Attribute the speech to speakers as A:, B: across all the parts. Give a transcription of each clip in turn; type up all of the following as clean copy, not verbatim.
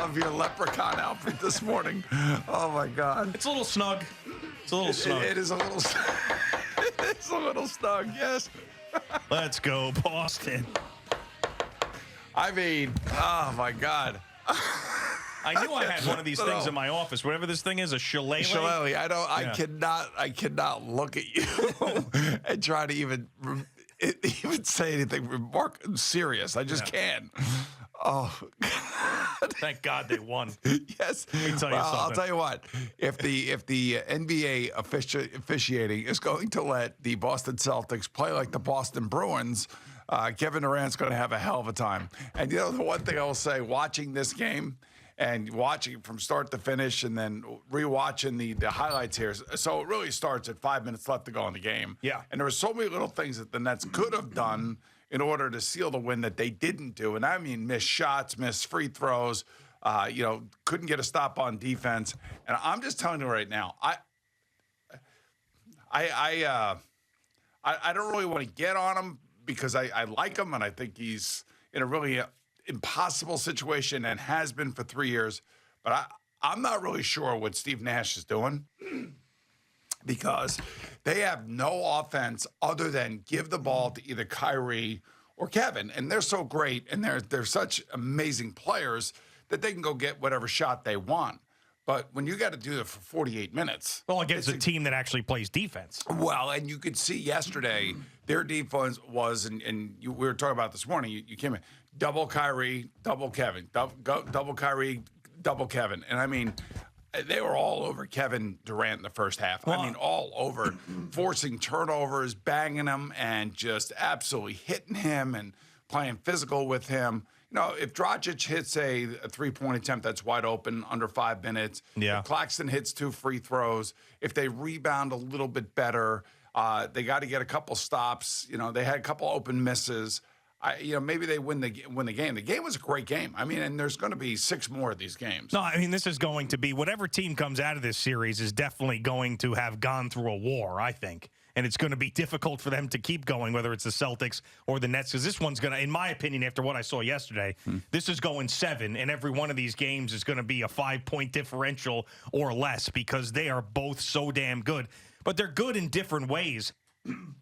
A: love your leprechaun outfit this morning. Oh, my God.
B: It's a little snug. It's a little snug.
A: It is a little It's a little snug, yes.
B: Let's go, Boston.
A: I mean, oh, my God.
B: I knew I had one of these things in my office. Whatever this thing is, a shillelagh.
A: Shillelagh. I cannot look at you and try to even say anything serious. I just can't. Oh,
B: thank God they won.
A: Yes.
B: Let me tell you something.
A: I'll tell you what. If the NBA officiating is going to let the Boston Celtics play like the Boston Bruins, Kevin Durant's going to have a hell of a time. And you know the one thing I will say, watching this game and watching from start to finish, and then rewatching the highlights here. So it really starts at 5 minutes left to go in the game.
B: Yeah.
A: And there were so many little things that the Nets could have done in order to seal the win that they didn't do. And I mean, missed shots, missed free throws, couldn't get a stop on defense. And I'm just telling you right now, I don't really want to get on him because I like him and I think he's in a really impossible situation and has been for 3 years. But I'm not really sure what Steve Nash is doing because they have no offense other than give the ball to either Kyrie or Kevin. And they're so great and they're such amazing players that they can go get whatever shot they want. But when you got to do it for 48 minutes.
B: Well, against a team that actually plays defense.
A: Well, and you could see yesterday their defense was, we were talking about this morning, you came in, double Kyrie, double Kevin, double Kyrie, double Kevin. And I mean, they were all over Kevin Durant in the first half.
B: Well,
A: I mean, all over, forcing turnovers, banging him, and just absolutely hitting him and playing physical with him. You know, if Dragic hits a three-point attempt that's wide open under 5 minutes,
B: yeah.
A: If Claxton hits 2 free throws, if they rebound a little bit better, they got to get a couple stops. You know, they had a couple open misses. Maybe they win the game. The game was a great game. I mean, and there's going to be 6 more of these games.
B: No, I mean, this is going to be whatever team comes out of this series is definitely going to have gone through a war, I think. And it's going to be difficult for them to keep going, whether it's the Celtics or the Nets, because this one's going to, in my opinion, after what I saw yesterday, this is going 7, and every one of these games is going to be a 5-point differential or less because they are both so damn good. But they're good in different ways.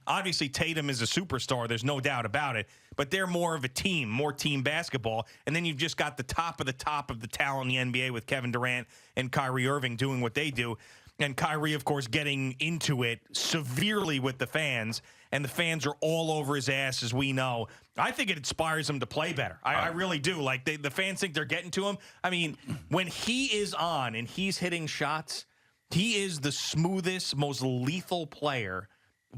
B: Obviously, Tatum is a superstar. There's no doubt about it. But they're more of a team, more team basketball. And then you've just got the top of the talent in the NBA with Kevin Durant and Kyrie Irving doing what they do. And Kyrie, of course, getting into it severely with the fans. And the fans are all over his ass, as we know. I think it inspires him to play better. I really do. Like, the fans think they're getting to him. I mean, when he is on and he's hitting shots, he is the smoothest, most lethal player.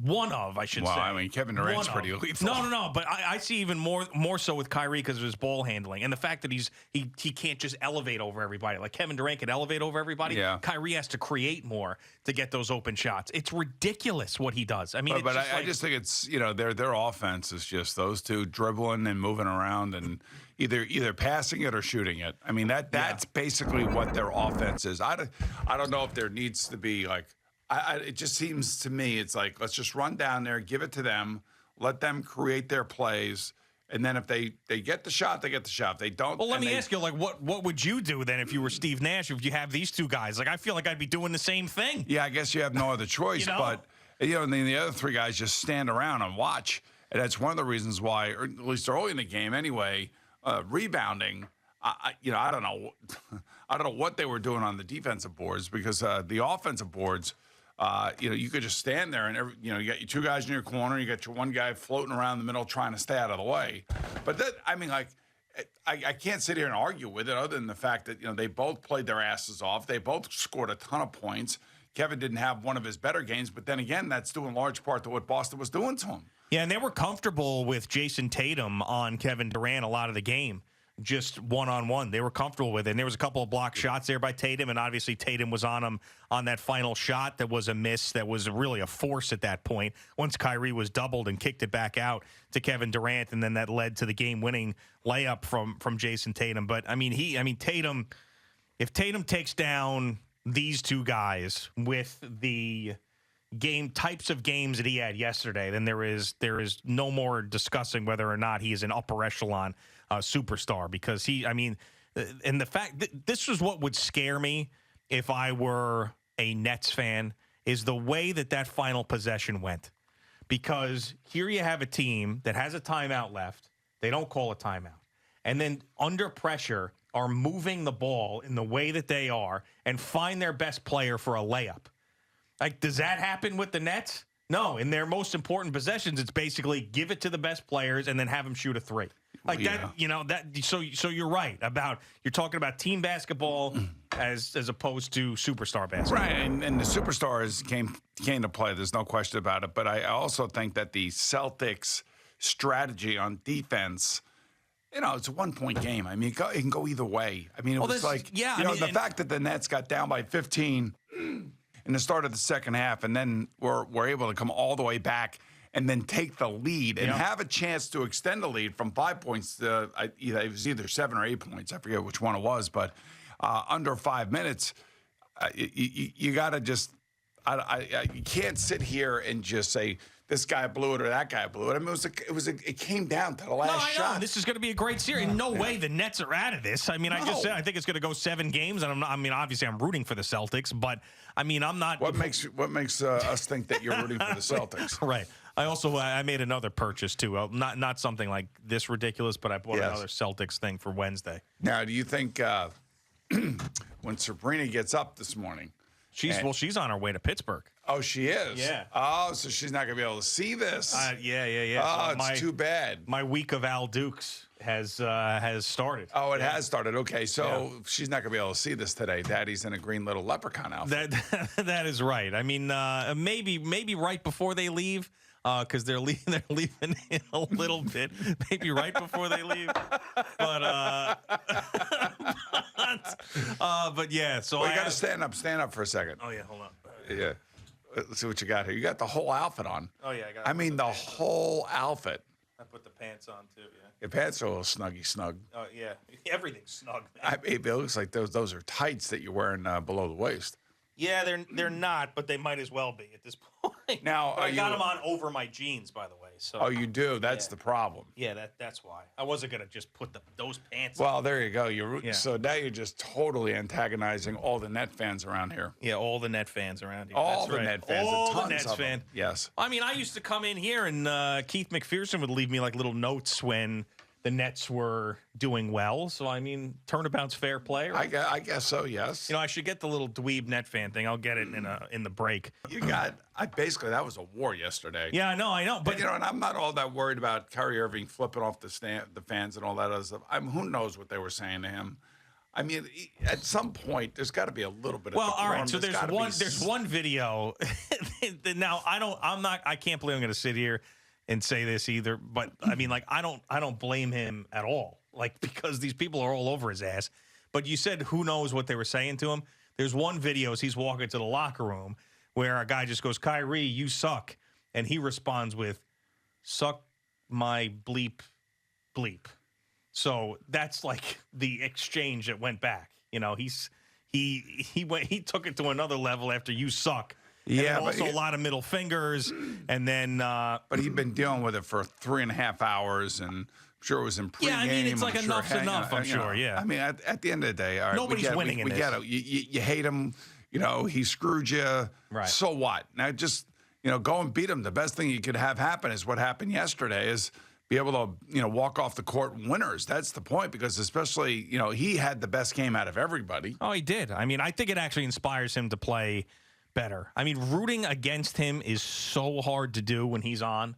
B: One of, I should say.
A: Well, I mean, Kevin Durant's pretty lethal.
B: No. But I see even more so with Kyrie because of his ball handling and the fact that he can't just elevate over everybody. Like Kevin Durant can elevate over everybody.
A: Yeah.
B: Kyrie has to create more to get those open shots. It's ridiculous what he does. I mean,
A: I just think it's, their offense is just those two dribbling and moving around and either passing it or shooting it. I mean, that's basically what their offense is. I don't know if there needs to be like. It just seems to me it's like, let's just run down there, give it to them, let them create their plays, and then if they get the shot, they get the shot. If they don't.
B: Well, let me ask you, like, what would you do then if you were Steve Nash, if you have these two guys? Like, I feel like I'd be doing the same thing.
A: Yeah, I guess you have no other choice. But, and then the other 3 guys just stand around and watch. And that's one of the reasons why, or at least early in the game anyway, rebounding. I don't know. I don't know what they were doing on the defensive boards because the offensive boards. You could just stand there and, you got your 2 guys in your corner. You got your 1 guy floating around the middle trying to stay out of the way. But I can't sit here and argue with it other than the fact that, they both played their asses off. They both scored a ton of points. Kevin didn't have one of his better games. But then again, that's due in large part to what Boston was doing to him.
B: Yeah, and they were comfortable with Jason Tatum on Kevin Durant a lot of the game. Just one-on-one. They were comfortable with it. And there was a couple of blocked shots there by Tatum, and obviously Tatum was on him on that final shot that was a miss, that was really a force at that point. Once Kyrie was doubled and kicked it back out to Kevin Durant, and then that led to the game-winning layup from Jason Tatum. But, Tatum, if Tatum takes down these 2 guys with the types of games that he had yesterday, then there is no more discussing whether or not he is an upper echelon superstar, because And the fact that this was what would scare me if I were a Nets fan is the way that final possession went. Because here you have a team that has a timeout left. They don't call a timeout. And then under pressure are moving the ball in the way that they are and find their best player for a layup. Like, does that happen with the Nets? No. In their most important possessions, it's basically give it to the best players and then have them shoot a three. Like that, So you're right about you're talking about team basketball as opposed to superstar basketball,
A: right? And the superstars came to play. There's no question about it. But I also think that the Celtics' strategy on defense, it's a 1-point game. I mean, it can go either way. I mean, the fact that the Nets got down by 15 in the start of the second half, and then were able to come all the way back and then take the lead and have a chance to extend the lead from 5 points to it was either 7 or 8 points. I forget which one it was, but under 5 minutes, you got to just you can't sit here and just say this guy blew it or that guy blew it. I mean, it came down to the last shot.
B: This is going to be a great series. No way the Nets are out of this. I mean, I just said I think it's going to go 7 games, and obviously I'm rooting for the Celtics, but I mean, I'm not.
A: What makes us think that you're rooting for the Celtics?
B: Right. I made another purchase too. Not something like this ridiculous, but I bought another Celtics thing for Wednesday.
A: Now, do you think when Sabrina gets up this morning,
B: she's on her way to Pittsburgh.
A: Oh, she is?
B: Yeah.
A: Oh, so she's not going to be able to see this.
B: Yeah.
A: Oh, it's too bad.
B: My week of Al Dukes has started.
A: Oh, it has started. Okay, so she's not going to be able to see this today. Daddy's in a green little leprechaun outfit.
B: That is right. I mean, maybe right before they leave, because they're leaving in a little bit. Maybe right before they leave. But yeah. So
A: you got to stand up. Stand up for a second.
B: Oh yeah, hold on.
A: Yeah. Let's see what you got here. You got the whole outfit on.
B: Oh yeah,
A: I mean the whole outfit.
B: I put the pants on too. Yeah.
A: Your pants are a little snug.
B: Oh yeah, everything's snug.
A: It looks like those are tights that you're wearing below the waist.
B: Yeah, they're not, but they might as well be at this point.
A: Now,
B: I got them on over my jeans, by the way. So.
A: Oh, you do? That's the problem.
B: Yeah, that's why. I wasn't gonna just put those pants.
A: Well, there you go. So now you're just totally antagonizing all the Net fans around here.
B: Yeah, all the Net fans around here.
A: All the Net fans.
B: All the Nets fans.
A: Yes.
B: I mean, I used to come in here and Keith McPherson would leave me like little notes when the Nets were doing well. So, I mean, turnabout's fair play. Right?
A: I guess so, yes.
B: I should get the little dweeb Net fan thing. I'll get it in the break.
A: Basically, that was a war yesterday.
B: Yeah, I know. But
A: and I'm not all that worried about Kyrie Irving flipping off the fans and all that other stuff. Who knows what they were saying to him? I mean, at some point, there's got to be a little bit of
B: all right. So there's one video. Now, I can't believe I'm going to sit here and say this either, but I mean, like, I don't blame him at all, like, because these people are all over his ass. But you said who knows what they were saying to him. There's one video as he's walking to the locker room where a guy just goes, "Kyrie, you suck," and he responds with, "Suck my bleep." So that's like the exchange that went back. He took it to another level after "you suck."
A: Yeah,
B: and also a lot of middle fingers, and then.
A: But he'd been dealing with it for 3.5 hours, and I'm sure it was in pregame.
B: Yeah, I mean, it's like enough's enough. I'm sure. Yeah.
A: I mean, at the end of the day, all right,
B: nobody's winning in this. We get it.
A: You hate him. He screwed you.
B: Right.
A: So what? Now just go and beat him. The best thing you could have happen is what happened yesterday. Is be able to walk off the court winners. That's the point, because especially he had the best game out of everybody.
B: Oh, he did. I mean, I think it actually inspires him to play better. I mean, rooting against him is so hard to do when he's on,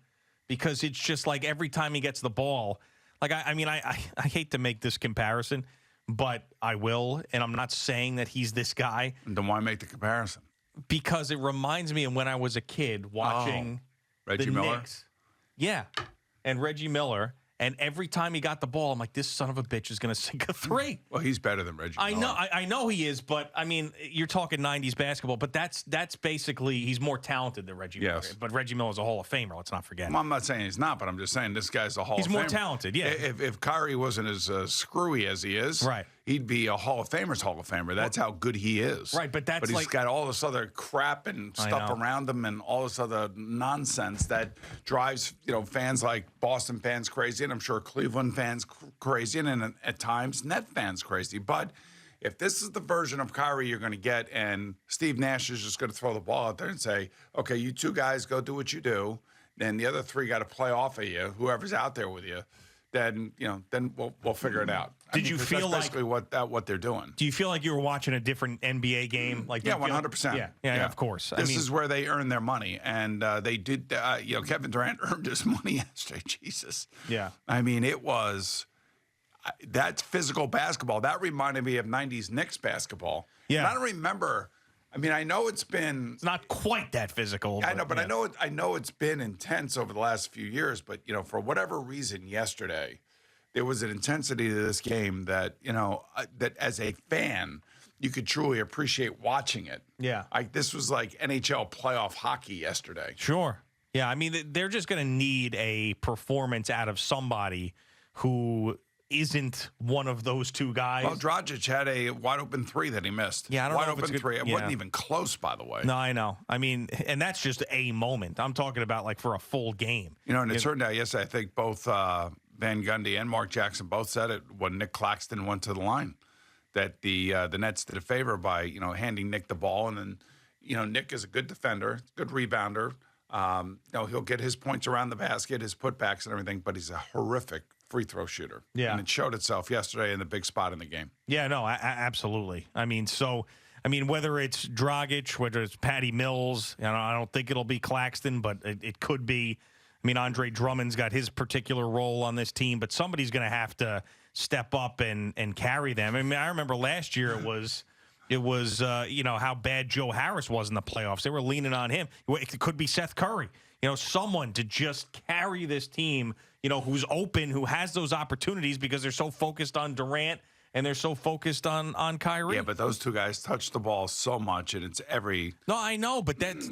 B: because it's just like every time he gets the ball, like, I hate to make this comparison, but I will, and I'm not saying that he's this guy.
A: Then why make the comparison?
B: Because it reminds me of when I was a kid watching
A: Reggie Miller.
B: Knicks. Yeah, and Reggie Miller. And every time he got the ball, I'm like, this son of a bitch is going to sink a three.
A: Well, he's better than Reggie Miller.
B: I know he is, but, I mean, you're talking 90s basketball, but that's basically, he's more talented than Reggie Miller. But Reggie Miller's a Hall of Famer, let's not forget.
A: Well, I'm not saying he's not, but I'm just saying this guy's a Hall of Famer.
B: He's more talented, yeah.
A: If Kyrie wasn't as screwy as he is,
B: right.
A: he'd be a Hall of Famer's Hall of Famer. That's how good he is.
B: Right, but
A: he's
B: like,
A: got all this other crap and stuff around him and all this other nonsense that drives fans like Boston fans crazy, and I'm sure Cleveland fans crazy, and at times Net fans crazy. But if this is the version of Kyrie you're going to get, and Steve Nash is just going to throw the ball out there and say, okay, you two guys go do what you do, then the other three got to play off of you, whoever's out there with you, then we'll figure it out.
B: Did you feel
A: that's basically what they're doing?
B: Do you feel like you were watching a different NBA game? Like
A: 100%.
B: Yeah, of course.
A: This is where they earn their money, and they did. Kevin Durant earned his money yesterday. Jesus.
B: Yeah.
A: I mean, it was. That's physical basketball. That reminded me of 90s Knicks basketball.
B: Yeah.
A: And I don't remember. I mean, I know it's
B: not quite that physical.
A: I know, but I know it's been intense over the last few years. But for whatever reason, yesterday there was an intensity to this game that that as a fan you could truly appreciate watching it.
B: Yeah,
A: like this was like NHL playoff hockey yesterday.
B: Sure. Yeah, I mean they're just going to need a performance out of somebody who isn't one of those two guys.
A: Well, Dragic had a wide open three that he missed.
B: Yeah, I don't know
A: wide open three. It wasn't even close, by the way.
B: No, I know. I mean, and that's just a moment. I'm talking about like for a full game.
A: And it turned out yesterday, I think both Van Gundy and Mark Jackson both said it when Nick Claxton went to the line, that the Nets did a favor by handing Nick the ball, and then Nick is a good defender, good rebounder. He'll get his points around the basket, his putbacks and everything, but he's a horrific free throw shooter.
B: Yeah.
A: And it showed itself yesterday in the big spot in the game.
B: Yeah, no, absolutely. I mean, whether it's Dragic, whether it's Patty Mills, I don't think it'll be Claxton, but it could be. I mean, Andre Drummond's got his particular role on this team, but somebody's going to have to step up and carry them. I mean, I remember last year it was how bad Joe Harris was in the playoffs. They were leaning on him. It could be Seth Curry. Someone to just carry this team, who's open, who has those opportunities because they're so focused on Durant and they're so focused on Kyrie.
A: Yeah, but those two guys touch the ball so much, and it's every.
B: No, I know, but that's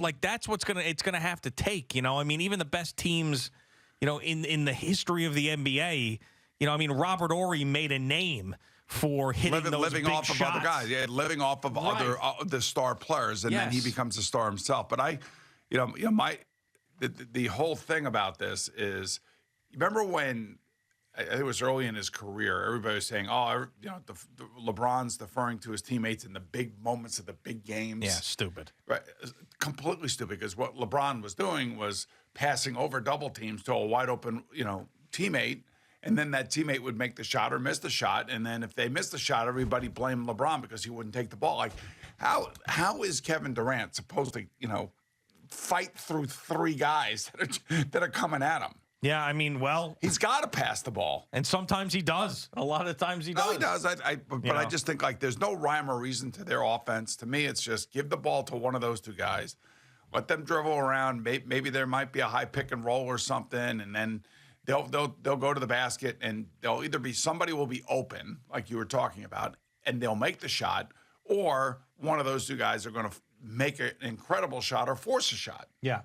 B: what's it's gonna have to take. I mean, even the best teams, in the history of the NBA, I mean, Robert Horry made a name for hitting those
A: living
B: big
A: off
B: shots.
A: of other guys, living off of other the star players, and then he becomes a star himself. But the whole thing about this is, remember when I think it was early in his career, everybody was saying, LeBron's deferring to his teammates in the big moments of the big games.
B: Yeah, stupid.
A: Right, completely stupid, because what LeBron was doing was passing over double teams to a wide open, teammate, and then that teammate would make the shot or miss the shot, and then if they missed the shot, everybody blamed LeBron because he wouldn't take the ball. Like, how is Kevin Durant supposed to, fight through three guys that are coming at him?
B: Yeah, I mean, well,
A: he's got to pass the ball,
B: and sometimes he does. A lot of times he does.
A: No, he does. But I just think like there's no rhyme or reason to their offense. To me, it's just give the ball to one of those two guys, let them dribble around. Maybe there might be a high pick and roll or something, and then they'll go to the basket, and they'll either be somebody will be open like you were talking about, and they'll make the shot, or one of those two guys are going to make an incredible shot or force a shot.
B: Yeah.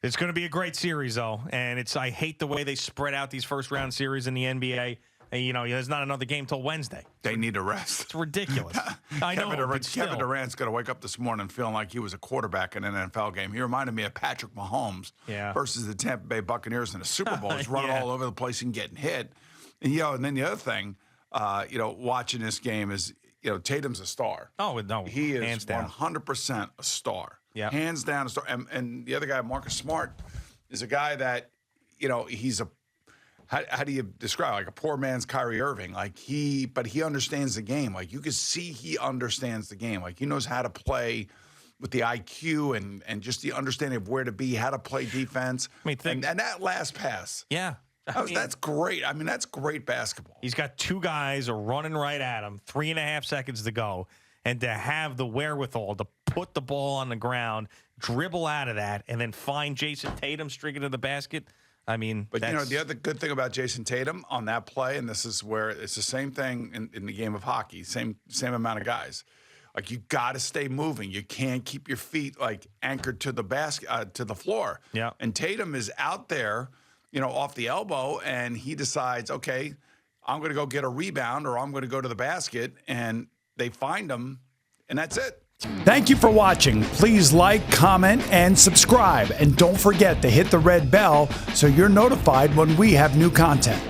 B: It's going to be a great series, though, and I hate the way they spread out these first-round series in the NBA. There's not another game till Wednesday.
A: They need a rest.
B: It's ridiculous. I know, but still.
A: Kevin Durant's going to wake up this morning feeling like he was a quarterback in an NFL game. He reminded me of Patrick Mahomes versus the Tampa Bay Buccaneers in the Super Bowl. He's running all over the place and getting hit. And then the other thing, watching this game is, Tatum's a star.
B: Oh, no.
A: He is 100% a star.
B: Yeah,
A: hands down a star. And the other guy, Marcus Smart, is a guy that, he's a how do you describe, like a poor man's Kyrie Irving? But he understands the game. Like you can see he understands the game. Like he knows how to play with the IQ and just the understanding of where to be, how to play defense. And that last pass.
B: Yeah.
A: That's great. I mean, that's great basketball.
B: He's got two guys running right at him, 3.5 seconds to go. And to have the wherewithal to put the ball on the ground, dribble out of that, and then find Jason Tatum streaking to the basket. I mean,
A: but the other good thing about Jason Tatum on that play, and this is where it's the same thing in the game of hockey, same amount of guys. Like you got to stay moving. You can't keep your feet like anchored to the basket to the floor.
B: Yeah.
A: And Tatum is out there, off the elbow, and he decides, okay, I'm going to go get a rebound or I'm going to go to the basket, and they find them, and that's it.
C: Thank you for watching. Please like, comment, and subscribe. And don't forget to hit the red bell so you're notified when we have new content.